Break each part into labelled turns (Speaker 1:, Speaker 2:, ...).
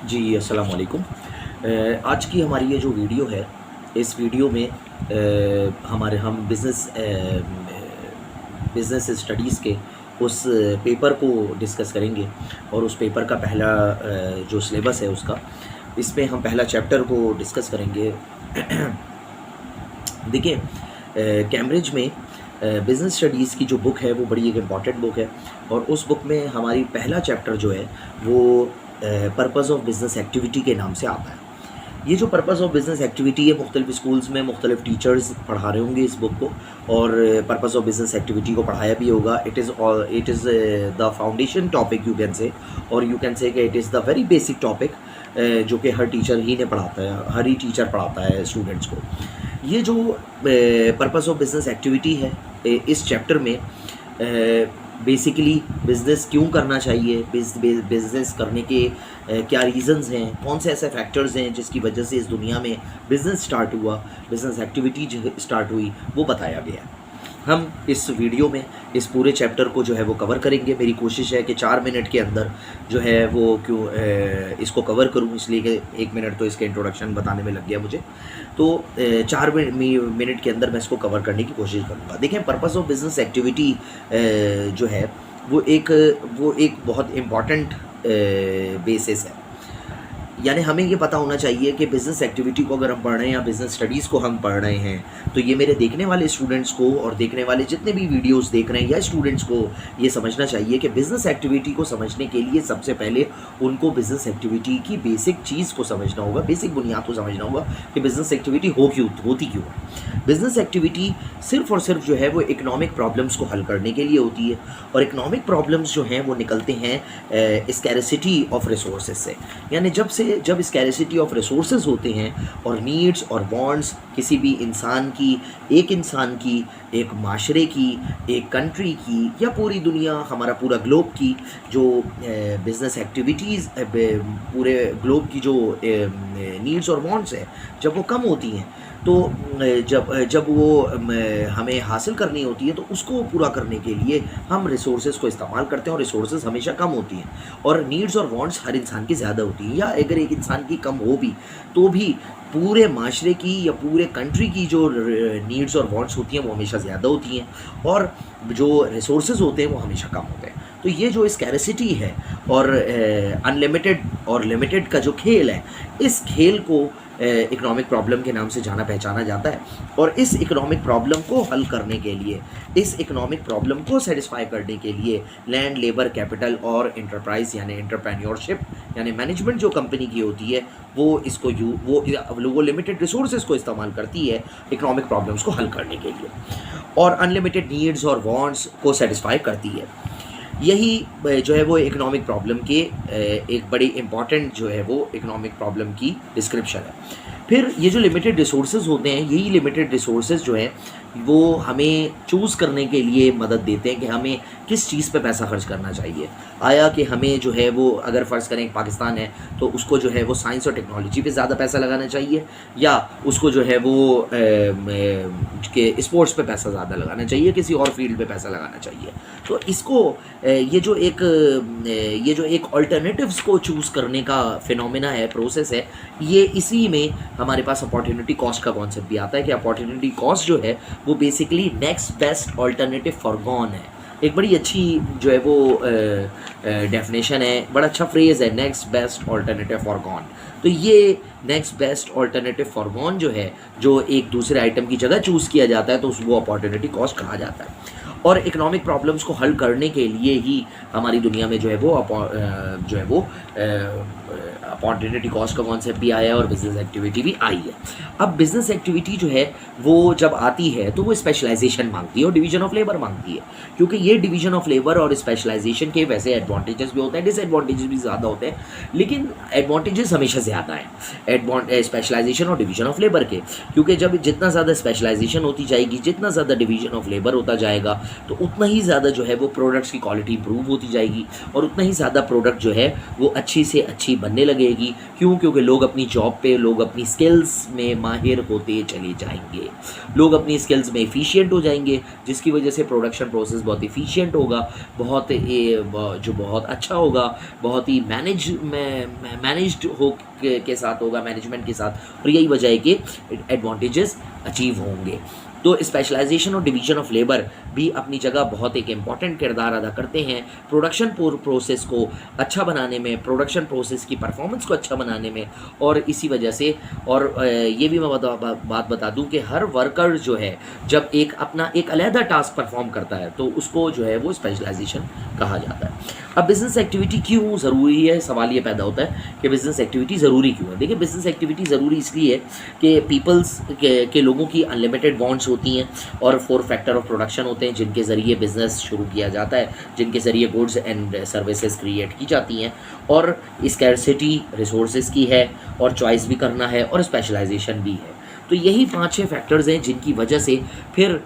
Speaker 1: जी, अस्सलाम वालेकुम। आज की हमारी ये जो वीडियो है, इस वीडियो में हम बिज़नेस स्टडीज़ के उस पेपर को डिस्कस करेंगे और उस पेपर का पहला जो सिलेबस है उसका, इसमें हम पहला चैप्टर को डिस्कस करेंगे। देखिए, कैम्ब्रिज में बिज़नेस स्टडीज़ की जो बुक है वो बड़ी एक इम्पॉर्टेंट बुक है और उस बुक में हमारी पहला चैप्टर जो है वो पर्पज़ ऑफ बिज़नेस एक्टिविटी के नाम से आता है। ये जो पर्पज़ ऑफ बिज़नेस एक्टिविटी है, मुख्तलिफ़ स्कूल्स में मुख्तलिफ़ टीचर्स पढ़ा रहे होंगे इस बुक को और पर्पज़ ऑफ बिज़नेस एक्टिविटी को पढ़ाया भी होगा। It is the foundation topic you can say, और यू कैन से कि it is the very basic topic जो कि हर टीचर ही ने पढ़ाता है, हर ही टीचर पढ़ाता है स्टूडेंट्स को। ये जो पर्पज़ ऑफ बिज़नेस एक्टिविटी है, इस चैप्टर में बेसिकली बिज़नेस क्यों करना चाहिए, बिज़नेस करने के क्या रीज़न्स हैं, कौन से ऐसे फैक्टर्स हैं जिसकी वजह से इस दुनिया में बिज़नेस स्टार्ट हुआ, बिज़नेस एक्टिविटी स्टार्ट हुई, वो बताया गया है। हम इस वीडियो में इस पूरे चैप्टर को जो है वो कवर करेंगे। मेरी कोशिश है कि 4 मिनट के अंदर जो है वो इसको कवर करूं, इसलिए कि 1 मिनट तो इसके इंट्रोडक्शन बताने में लग गया मुझे। तो 4 मिनट के अंदर मैं इसको कवर करने की कोशिश करूंगा। देखें, पर्पस ऑफ बिज़नेस एक्टिविटी जो है वो एक बहुत इम्पॉर्टेंट बेसिस है। यानी हमें ये पता होना चाहिए कि बिज़नेस एक्टिविटी को अगर हम पढ़ रहे हैं या बिज़नेस स्टडीज़ को हम पढ़ रहे हैं, तो ये मेरे देखने वाले स्टूडेंट्स को और देखने वाले जितने भी वीडियोस देख रहे हैं या स्टूडेंट्स को ये समझना चाहिए कि बिज़नेस एक्टिविटी को समझने के लिए सबसे पहले उनको बिज़नेस एक्टिविटी की बेसिक चीज़ को समझना होगा, बेसिक बुनियाद को समझना होगा कि बिज़नेस एक्टिविटी होती क्यों है। बिज़नेस एक्टिविटी सिर्फ़ और सिर्फ जो है वो इकोनॉमिक प्रॉब्लम्स को हल करने के लिए होती है, और इकोनॉमिक प्रॉब्लम्स जो हैं वो निकलते हैं स्कैरसिटी ऑफ रिसोर्सेज से। यानी जब स्कैरसिटी ऑफ रिसोर्सेज होते हैं और नीड्स और वांट्स किसी भी इंसान की, एक माशरे की, एक कंट्री की या पूरी दुनिया, हमारा पूरा ग्लोब की जो बिज़नेस एक्टिविटीज़, पूरे ग्लोब की जो नीड्स और वांट्स है, जब वो कम होती हैं, तो जब वो हमें हासिल करनी होती है, तो उसको पूरा करने के लिए हम रिसोर्सेज को इस्तेमाल करते हैं, और रिसोर्सेज हमेशा कम होती हैं और नीड्स और वांट्स हर इंसान की ज़्यादा होती हैं। या अगर एक इंसान की कम हो भी तो भी पूरे माशरे की या पूरे कंट्री की जो नीड्स और वांट्स होती हैं वो हमेशा ज़्यादा होती हैं, और जो रिसोर्सेज होते हैं वो हमेशा कम होते हैं। तो ये जो स्कैरसिटी है और अनलिमिटेड और लिमिटेड का जो खेल है, इस खेल को इकोनॉमिक प्रॉब्लम के नाम से जाना पहचाना जाता है। और इस इकोनॉमिक प्रॉब्लम को हल करने के लिए, इस इकोनॉमिक प्रॉब्लम को सेटिस्फाई करने के लिए लैंड, लेबर, कैपिटल और एंटरप्राइज यानी एंटरप्रेन्योरशिप यानी मैनेजमेंट जो कंपनी की होती है, वो लिमिटेड रिसोर्सेज को इस्तेमाल करती है इकोनॉमिक प्रॉब्लम्स को हल करने के लिए, और अनलिमिटेड नीड्स और वांट्स को सेटिस्फाई करती है। यही जो है वो इकोनॉमिक प्रॉब्लम के एक बड़ी इम्पॉर्टेंट जो है वो इकोनॉमिक प्रॉब्लम की डिस्क्रिप्शन है। फिर ये जो लिमिटेड रिसोर्सेज होते हैं, यही लिमिटेड रिसोर्सेज जो हैं वो हमें चूज़ करने के लिए मदद देते हैं कि हमें किस चीज़ पे पैसा खर्च करना चाहिए। आया कि हमें जो है वो, अगर फ़र्ज़ करें पाकिस्तान है तो उसको जो है वो साइंस और टेक्नोलॉजी पे ज़्यादा पैसा लगाना चाहिए, या उसको जो है वो के स्पोर्ट्स पे पैसा ज़्यादा लगाना चाहिए, किसी और फील्ड पे पैसा लगाना चाहिए। तो इसको ये जो एक अल्टरनेटिव्स को चूज़ करने का फिनोमेना है, प्रोसेस है, ये इसी में हमारे पास अपॉर्चुनिटी कॉस्ट का कॉन्सेप्ट भी आता है कि अपॉर्चुनिटी कॉस्ट जो है वो basically next best alternative for gone है। एक बड़ी अच्छी जो है वो डेफिनेशन है, बड़ा अच्छा फ्रेज़ है, next best alternative for gone. तो ये next best alternative for gone जो है, जो एक दूसरे आइटम की जगह चूज़ किया जाता है, तो उसको अपॉर्चुनिटी कॉस्ट कहा जाता है। और इकोनॉमिक प्रॉब्लम्स को हल करने के लिए ही हमारी दुनिया में जो है वो अपॉर्चुनिटी कॉस्ट का कॉन्सेप्ट भी आया है और बिज़नेस एक्टिविटी भी आई है। अब बिज़नेस एक्टिविटी जो है वो जब आती है तो वो स्पेशलाइजेशन मांगती है और डिवीज़न ऑफ लेबर मांगती है, क्योंकि ये डिवीज़न ऑफ लेबर और स्पेशलाइजेशन के वैसे एडवांटेजेस भी होते हैं, डिसएडवांटेजेस भी ज़्यादा होते हैं, लेकिन एडवांटेजेस हमेशा ज़्यादा हैं स्पेशलाइजेशन और डिवीज़न ऑफ लेबर के, क्योंकि जब जितना ज़्यादा स्पेशलाइजेशन होती जाएगी, जितना ज़्यादा डिवीज़न ऑफ लेबर होता जाएगा, तो उतना ही ज़्यादा जो है वो प्रोडक्ट्स की क्वालिटी इंप्रूव होती जाएगी और उतना ही ज़्यादा प्रोडक्ट जो है वो अच्छी से अच्छी बनने लगेगी। क्यों? क्योंकि लोग अपनी जॉब पे, लोग अपनी स्किल्स में माहिर होते चले जाएंगे, लोग अपनी स्किल्स में एफिशिएंट हो जाएंगे, जिसकी वजह से प्रोडक्शन प्रोसेस बहुत एफिशिएंट होगा, जो बहुत अच्छा होगा, बहुत ही मैनेज्ड हो के साथ होगा, मैनेजमेंट के साथ, और यही वजह है कि एडवांटेजेस अचीव होंगे। तो स्पेशलाइजेशन और डिवीजन ऑफ लेबर भी अपनी जगह बहुत एक इम्पॉर्टेंट किरदार अदा करते हैं प्रोडक्शन प्रोसेस को अच्छा बनाने में, प्रोडक्शन प्रोसेस की परफॉर्मेंस को अच्छा बनाने में। और इसी वजह से, और ये भी मैं बात बता दूं कि हर वर्कर जो है जब अपना एक अलहदा टास्क परफॉर्म करता है तो उसको जो है वो स्पेशलाइजेशन कहा जाता है। अब बिज़नेस एक्टिविटी क्यों ज़रूरी है? सवाल ये पैदा होता है कि बिज़नेस एक्टिविटी ज़रूरी क्यों है। देखिए, बिज़नेस एक्टिविटी ज़रूरी इसलिए है कि पीपल्स के लोगों की अनलिमिटेड वांट्स होती हैं और 4 फैक्टर ऑफ प्रोडक्शन होते हैं जिनके ज़रिए बिज़नेस शुरू किया जाता है, जिनके ज़रिए गुड्स एंड सर्विसेज क्रिएट की जाती हैं, और स्कैरसिटी रिसोर्सेज की है, और चॉइस भी करना है, और स्पेशलाइजेशन भी है। तो यही 5-6 फैक्टर्स हैं जिनकी वजह से फिर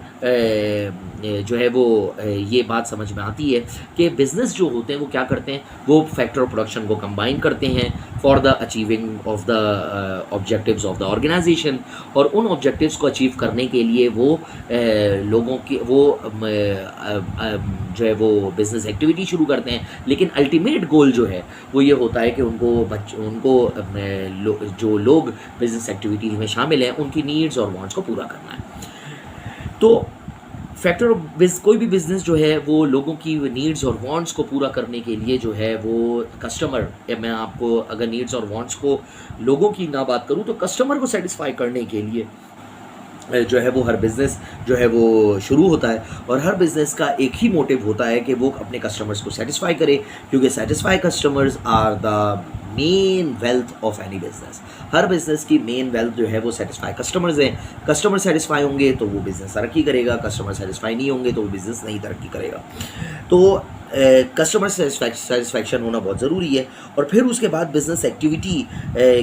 Speaker 1: जो है वो ये बात समझ में आती है कि बिज़नेस जो होते हैं वो क्या करते हैं, वो फैक्टर ऑफ प्रोडक्शन को कंबाइन करते हैं for the achieving of the objectives of the organisation. और उन ऑब्जेक्टिव्स को अचीव करने के लिए वो लोगों की जो है वो बिज़नेस एक्टिविटी शुरू करते हैं। लेकिन अल्टीमेट गोल जो है वो ये होता है कि जो लोग बिज़नेस एक्टिविटीज़ में शामिल हैं उनकी नीड्स और वांट्स को पूरा करना है। तो फैक्टर ऑफ कोई भी बिज़नेस जो है वो लोगों की नीड्स और वांट्स को पूरा करने के लिए जो है वो कस्टमर, मैं आपको अगर नीड्स और वांट्स को लोगों की ना बात करूं तो कस्टमर को सेटिस्फाई करने के लिए जो है वो हर बिज़नेस जो है वो शुरू होता है। और हर बिज़नेस का एक ही मोटिव होता है कि वो अपने कस्टमर्स को सेटिस्फाई करे, क्योंकि satisfy customers are the main wealth of any business. हर बिज़नेस की मेन वेल्थ जो है वो सेटिस्फाई कस्टमर्स हैं। कस्टमर सेटिस्फाई होंगे तो वो बिज़नेस तरक्की करेगा, कस्टमर सेटिस्फाई नहीं होंगे तो वो बिज़नेस नहीं तरक्की करेगा। तो कस्टमर सेटिस्फैक्शन होना बहुत ज़रूरी है। और फिर उसके बाद बिज़नेस एक्टिविटी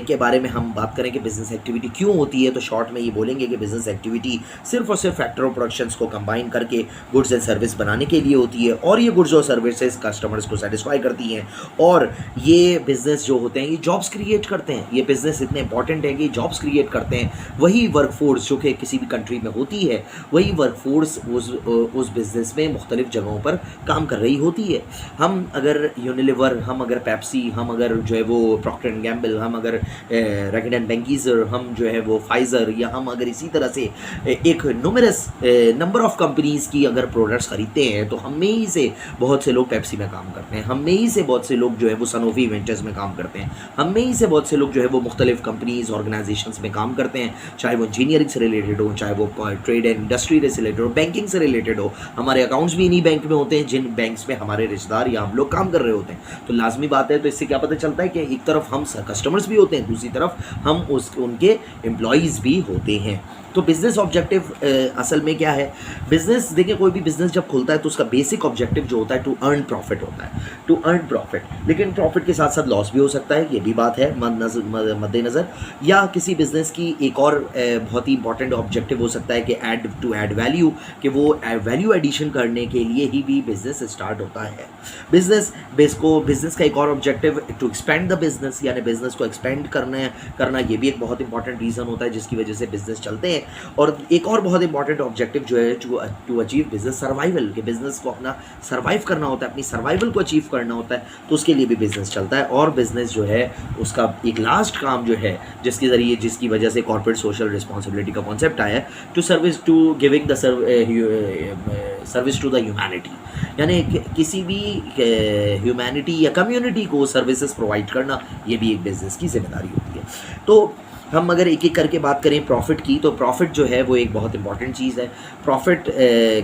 Speaker 1: के बारे में हम बात करें कि बिज़नेस एक्टिविटी क्यों होती है, तो शॉर्ट में ये बोलेंगे कि बिज़नेस एक्टिविटी सिर्फ और सिर्फ फैक्टर ऑफ प्रोडक्शंस को कंबाइन करके गुड्स एंड सर्विस बनाने के लिए होती है, और ये गुड्स और सर्विसेज कस्टमर्स को सेटिस्फाई करती हैं। और ये बिज़नेस जो होते हैं ये जॉब्स क्रिएट करते हैं। ये बिज़नेस इतने इंपॉर्टेंट है कि जॉब्स क्रिएट करते हैं। वही वर्कफोर्स जो कि किसी भी कंट्री में होती है, वही वर्कफोर्स उस बिज़नेस में मुख्तलिफ़ जगहों पर काम कर रही होती है। हम अगर यूनिलीवर, हम अगर पेप्सी, हम अगर जो है वो प्रॉक्टर एंड गैम्बल, हम अगर रैकेट एंड बेंकीज़र, हम जो है वो फाइज़र, या हम अगर इसी तरह से एक न्यूमरस नंबर ऑफ कंपनीज़ की अगर प्रोडक्ट्स ख़रीदते हैं, तो हम में ही से बहुत से लोग पेप्सी में काम करते हैं, हम में ही से बहुत से लोग जो है वो सनोफी वेंचर्स में काम करते हैं, हम में ही से बहुत से लोग जो है वो मुख्तलिफ़ कंपनीज़ ऑर्गेनाइजेशंस में काम करते हैं, चाहे वो इंजीनियरिंग से रिलेटेड हो, चाहे वो ट्रेड एंड इंडस्ट्री से रिलेटेड हो, बैंकिंग से रिलेटेड हो। हमारे अकाउंट्स भी इन्हीं बैंक में होते हैं जिन बैंक्स में हमारे रिश्तेदार या हम लोग काम कर रहे होते हैं। तो लाजमी बात है, तो इससे क्या पता चलता है कि एक तरफ हम कस्टमर्स भी होते हैं, दूसरी तरफ हम उनके एम्प्लॉयज़ भी होते हैं। तो बिज़नेस ऑब्जेक्टिव असल में क्या है? बिज़नेस, देखिए, कोई भी बिज़नेस जब खुलता है तो उसका बेसिक ऑब्जेक्टिव जो होता है टू अर्न प्रॉफिट होता है, टू अर्न प्रॉफिट। लेकिन प्रॉफिट के साथ साथ लॉस भी हो सकता है, ये भी बात है मद्देनज़र। या किसी बिज़नेस की एक और बहुत ही इंपॉर्टेंट ऑब्जेक्टिव हो सकता है कि ऐड वैल्यू, कि वो वैल्यू एडिशन करने के लिए ही भी बिज़नेस स्टार्ट होता है। बिज़नेस का एक और objective to expand the business, यानी बिज़नेस को एक्सपेंड करना, ये भी एक बहुत इंपॉर्टेंट रीज़न होता है जिसकी वजह से बिज़नेस चलते हैं। और एक और बहुत इंपॉर्टेंट ऑब्जेक्टिव जो है टू अचीव बिजनेस सर्वाइवल, के बिजनेस को अपना सर्वाइव करना होता है, अपनी सर्वाइवल को अचीव करना होता है, तो उसके लिए भी बिजनेस चलता है। और बिजनेस जो है उसका एक लास्ट काम जो है जिसकी वजह से कॉर्पोरेट सोशल रिस्पॉन्सिबिलिटी का कॉन्सेप्ट आया है, to giving the service to the humanity, यानी किसी भी ह्यूमैनिटी या कम्युनिटी को सर्विसेज प्रोवाइड करना, ये भी एक बिजनेस की जिम्मेदारी होती है। तो हम अगर एक एक करके बात करें प्रॉफिट की, तो प्रॉफिट जो है वो एक बहुत इंपॉर्टेंट चीज़ है। प्रॉफिट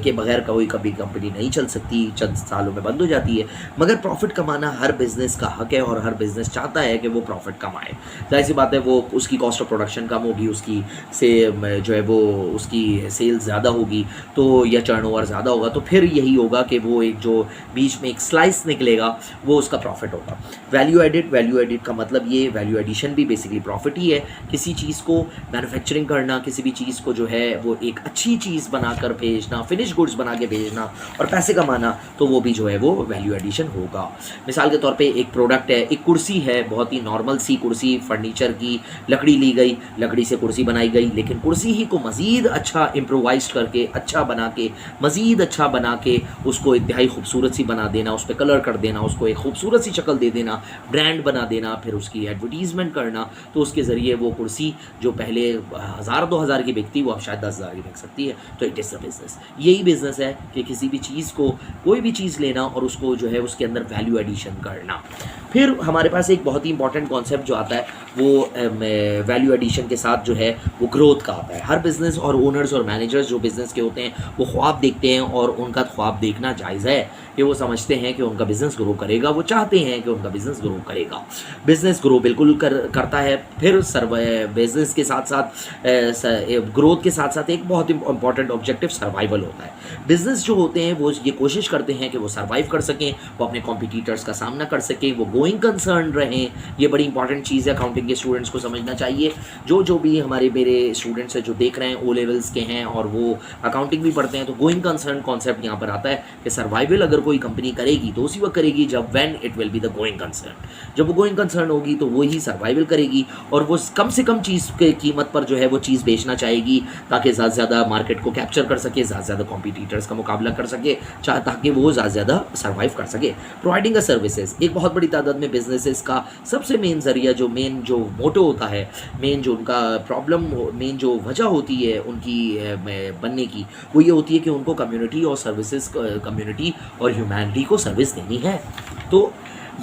Speaker 1: के बगैर कभी कंपनी नहीं चल सकती, चंद सालों में बंद हो जाती है। मगर प्रॉफिट कमाना हर बिज़नेस का हक है और हर बिज़नेस चाहता है कि वो प्रॉफिट कमाए। जाहिर सी बात है, वो उसकी कॉस्ट ऑफ प्रोडक्शन कम होगी, उसकी जो है वो उसकी सेल्स ज़्यादा होगी, तो या टर्नओवर ज़्यादा होगा, तो फिर यही होगा कि वो एक जो बीच में एक स्लाइस निकलेगा वो उसका प्रॉफिट होगा। वैल्यू एडिड का मतलब ये, वैल्यू एडिशन भी बेसिकली प्रॉफिट ही है किसी चीज़ को मैन्युफैक्चरिंग करना, किसी भी चीज़ को जो है वो एक अच्छी चीज़ बनाकर भेजना, फिनिश गुड्स बना के भेजना और पैसे कमाना, तो वो भी जो है वो वैल्यू एडिशन होगा। मिसाल के तौर पे एक प्रोडक्ट है, एक कुर्सी है, बहुत ही नॉर्मल सी कुर्सी, फर्नीचर की लकड़ी ली गई, लकड़ी से कुर्सी बनाई गई, लेकिन कुर्सी ही को मज़ीद अच्छा इम्प्रोवाइज करके, अच्छा बना के, मज़ीद अच्छा बना के उसको इंतहाई खूबसूरत सी बना देना, उस पर कलर कर देना, उसको एक खूबसूरत सी शक्ल दे देना, ब्रांड बना देना, फिर उसकी एडवर्टीज़मेंट करना, तो उसके ज़रिए वो कुर्सी जो पहले 1000-2000 की बिकती वो अब शायद 10,000 की बिक सकती है। तो इट इज़ अ बिज़नेस। यही बिज़नेस है कि किसी भी चीज़ को, कोई भी चीज़ लेना और उसको जो है उसके अंदर वैल्यू एडिशन करना। फिर हमारे पास एक बहुत ही इंपॉर्टेंट कॉन्सेप्ट जो आता है वो वैल्यू एडिशन के साथ जो है वो ग्रोथ का आता है। हर बिज़नेस और ओनर्स और मैनेजर्स जो बिज़नेस के होते हैं वो ख्वाब देखते हैं और उनका ख्वाब देखना जायज़ है कि वो समझते हैं कि उनका बिज़नेस ग्रो करेगा, वो चाहते हैं कि उनका बिज़नेस ग्रो करेगा। बिज़नेस ग्रो बिल्कुल करता है। फिर बिज़नेस के साथ साथ ग्रोथ के साथ साथ एक बहुत इंपॉर्टेंट ऑब्जेक्टिव सर्वाइवल होता है। बिज़नेस जो होते हैं वो ये कोशिश करते हैं कि वो सर्वाइव कर सकें, वो अपने कॉम्पिटिटर्स का सामना कर सकें, वो गोइंग कंसर्न रहें। ये बड़ी इंपॉर्टेंट चीज़ है, अकाउंटिंग के स्टूडेंट्स को समझना चाहिए। जो भी मेरे स्टूडेंट्स हैं जो देख रहे हैं, ओ लेवल्स के हैं और वो अकाउंटिंग भी पढ़ते हैं, तो गोइंग कंसर्न कॉन्सेप्ट यहाँ पर आता है कि सर्वाइवल अगर कोई कंपनी करेगी तो उसी वक्त करेगी जब when it will be the going concern. जब वो गोइंग कंसर्न होगी तो वो ही सर्वाइवल करेगी और वो कम से कम चीज़ के कीमत पर जो है वो चीज़ बेचना चाहेगी ताकि ज़्यादा से ज़्यादा मार्केट को कैप्चर कर सके, ज़्यादा से ज़्यादा कॉम्पिटिटर्स का मुकाबला कर सके, ताकि वो ज़्यादा से ज़्यादा सर्वाइव कर सके। प्रोवाइडिंग अ सर्विसेज एक बहुत बड़ी तादाद में बिजनेसेस का सबसे मेन ज़रिया, जो मेन जो मोटो होता है, मेन जो उनका प्रॉब्लम, मेन जो वजह होती है उनकी बनने की, वो ये होती है कि उनको कम्युनिटी और सर्विसेज, कम्युनिटी और ह्यूमैनिटी को सर्विस देनी है। तो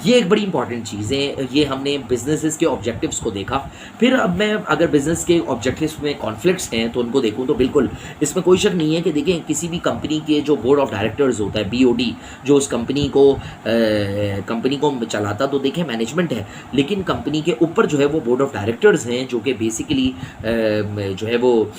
Speaker 1: ये एक बड़ी इंपॉर्टेंट चीज़ है। ये हमने बिजनेसेस के ऑब्जेक्टिव्स को देखा। फिर अब मैं अगर बिज़नेस के ऑब्जेक्टिव्स में कॉन्फ्लिक्ट्स हैं तो उनको देखूं तो बिल्कुल इसमें कोई शक नहीं है कि देखें किसी भी कंपनी के जो बोर्ड ऑफ डायरेक्टर्स होता है, बीओडी, जो उस कंपनी को चलाता, तो देखें मैनेजमेंट है, लेकिन कंपनी के ऊपर जो है वो बोर्ड ऑफ डायरेक्टर्स हैं जो कि बेसिकली जो है वो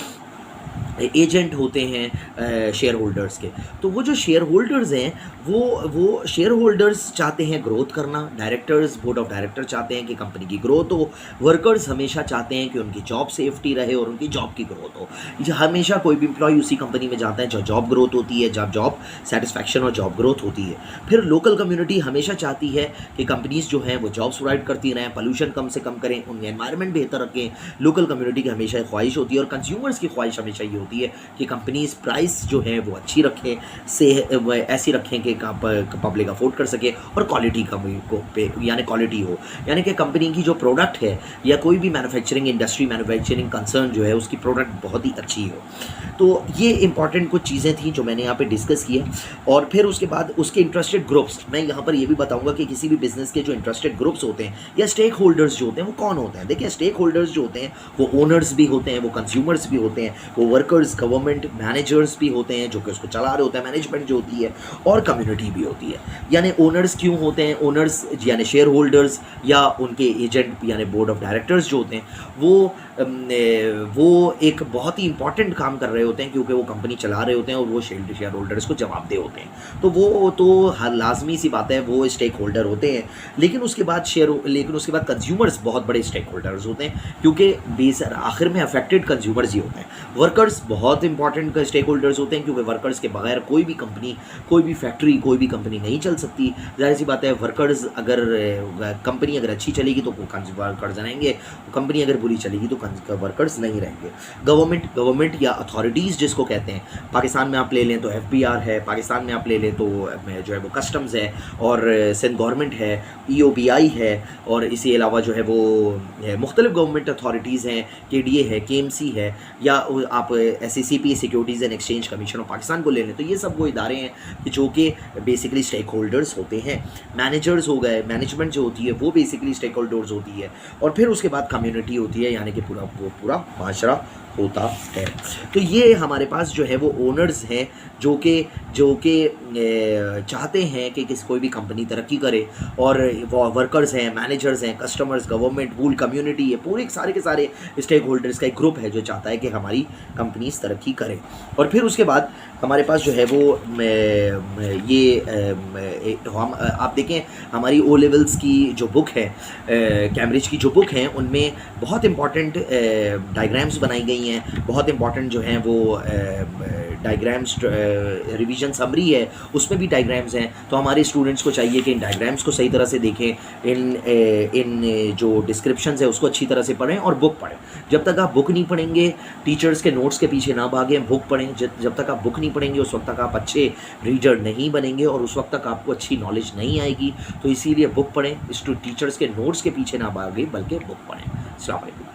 Speaker 1: एजेंट होते हैं शेयर होल्डर्स के। तो वो जो शेयर होल्डर्स हैं वो शेयर होल्डर्स चाहते हैं ग्रोथ करना, डायरेक्टर्स, बोर्ड ऑफ डायरेक्टर चाहते हैं कि कंपनी की ग्रोथ हो, वर्कर्स हमेशा चाहते हैं कि उनकी जॉब सेफ्टी रहे और उनकी जॉब की ग्रोथ हो। हमेशा कोई भी एम्प्लॉय उसी कंपनी में जाता है जब जॉब ग्रोथ होती है, जब जॉब सेटिस्फैक्शन और जॉब ग्रोथ होती है। फिर लोकल कम्युनिटी हमेशा चाहती है कि कंपनीज जो हैं वो जॉब्स प्रोवाइड करती रहें, पोल्यूशन कम से कम करें, उनका एनवायरनमेंट बेहतर रखें। लोकल कम्युनिटी की हमेशा ख्वाहिश होती है और कंज्यूमर्स की ख्वाहिश हमेशा ये होती है कि कंपनीज प्राइस जो है वो अच्छी रखें, से ऐसी रखें कि पब्लिक अफोर्ड कर सके और क्वालिटी यानी क्वालिटी हो, यानी कि कंपनी की जो प्रोडक्ट है या कोई भी मैन्युफैक्चरिंग इंडस्ट्री, मैन्युफैक्चरिंग कंसर्न जो है उसकी प्रोडक्ट बहुत ही अच्छी हो। तो ये इंपॉर्टेंट कुछ चीज़ें थी जो मैंने यहाँ पे डिस्कस किया। और फिर उसके बाद उसके इंटरेस्टेड ग्रुप्स, मैं यहाँ पर ये भी बताऊँगा कि किसी भी बिजनेस के जो इंटरेस्टेड ग्रुप्स होते हैं या स्टेक होल्डर्स जो होते हैं वो कौन होते हैं। देखिए स्टेक होल्डर्स जो होते हैं वो ओनर्स भी होते हैं, वो कंज्यूमर्स भी होते हैं, वो वर्कर्स, गवर्नमेंट, मैनेजर्स भी होते हैं जो कि उसको चला रहे होते हैं, मैनेजमेंट जो होती है, और कम्युनिटी भी होती है। यानी ओनर्स क्यों होते हैं? ओनर्स यानी शेयर होल्डर्स या उनके एजेंट यानी बोर्ड ऑफ डायरेक्टर्स जो होते हैं वो एक बहुत ही इंपॉर्टेंट काम कर रहे होते हैं क्योंकि वो कंपनी चला रहे होते हैं और वो शेयर होल्डर्स को जवाबदेह होते हैं। तो वो तो हर लाजमी सी बात है, वो स्टेक होल्डर होते हैं। लेकिन उसके बाद कंज्यूमर्स बहुत बड़े स्टेक होल्डर्स होते हैं क्योंकि आखिर में अफेक्टेड कंज्यूमर्स ही होते हैं। वर्कर्स बहुत इंपॉर्टेंट स्टेक होल्डर्स होते हैं क्योंकि वर्कर्स के बगैर कोई भी कंपनी, कोई भी फैक्ट्री, कोई भी कंपनी नहीं चल सकती। जाहिर सी बात है, वर्कर्स अगर कंपनी अगर अच्छी चलेगी तो वर्कर्स रहेंगे, कंपनी अगर बुरी चलेगी तो वर्कर्स नहीं रहेंगे। गवर्नमेंट या अथॉरिटीज़ जिसको कहते हैं, पाकिस्तान में आप ले लें तो FBR है, पाकिस्तान में आप ले लें तो जो है वो कस्टम्स है और सिंध गवर्नमेंट है, EOBI है, और इसी अलावा जो है वो मुख्तलिफ गवर्नमेंट अथॉरिटीज़ हैं, KDA है, KMC है, या आप SECP securities and exchange commission of Pakistan को ले लें तो ये सब वो इदारे हैं जो कि बेसिकली स्टेक होल्डर्स होते हैं। मैनेजर्स हो गए, मैनेजमेंट जो होती है वो बेसिकली स्टेक होल्डर्स होती है। और फिर उसके बाद कम्युनिटी होती है, यानी कि पूरा माशरा होता है। तो ये हमारे पास जो है वो ओनर्स हैं जो कि जो कि चाहते हैं कि कोई भी कंपनी तरक्की करे, और वो वर्कर्स हैं, मैनेजर्स हैं, कस्टमर्स, गवर्नमेंट, वूल कम्युनिटी, ये पूरे सारे के सारे स्टेक होल्डर्स का एक ग्रुप है जो चाहता है कि हमारी कंपनीज तरक्की करें। और फिर उसके बाद हमारे पास जो है वो हम आप देखें हमारी ओ लेवल्स की जो बुक है, कैम्ब्रिज की जो बुक हैं, उनमें बहुत इंपॉर्टेंट डायग्राम्स बनाई गई हैं, बहुत इंपॉर्टेंट जो हैं वो डायग्राम्स, रिवीजन समरी है उसमें भी डायग्राम्स हैं। तो हमारे स्टूडेंट्स को चाहिए कि इन डायग्राम्स को सही तरह से देखें, इन जो डिस्क्रिप्शंस है उसको अच्छी तरह से पढ़ें और बुक पढ़ें। जब तक आप बुक नहीं पढ़ेंगे, टीचर्स के नोट्स के पीछे ना भागें, बुक पढ़ें। जब तक आप बुक नहीं पढ़ेंगे उस वक्त तक आप अच्छे रीडर नहीं बनेंगे और उस वक्त तक आपको अच्छी नॉलेज नहीं आएगी। तो इसीलिए बुक पढ़ें, टीचर्स के नोट्स के पीछे ना भागें बल्कि बुक पढ़ें। अस्सलाम वालेकुम।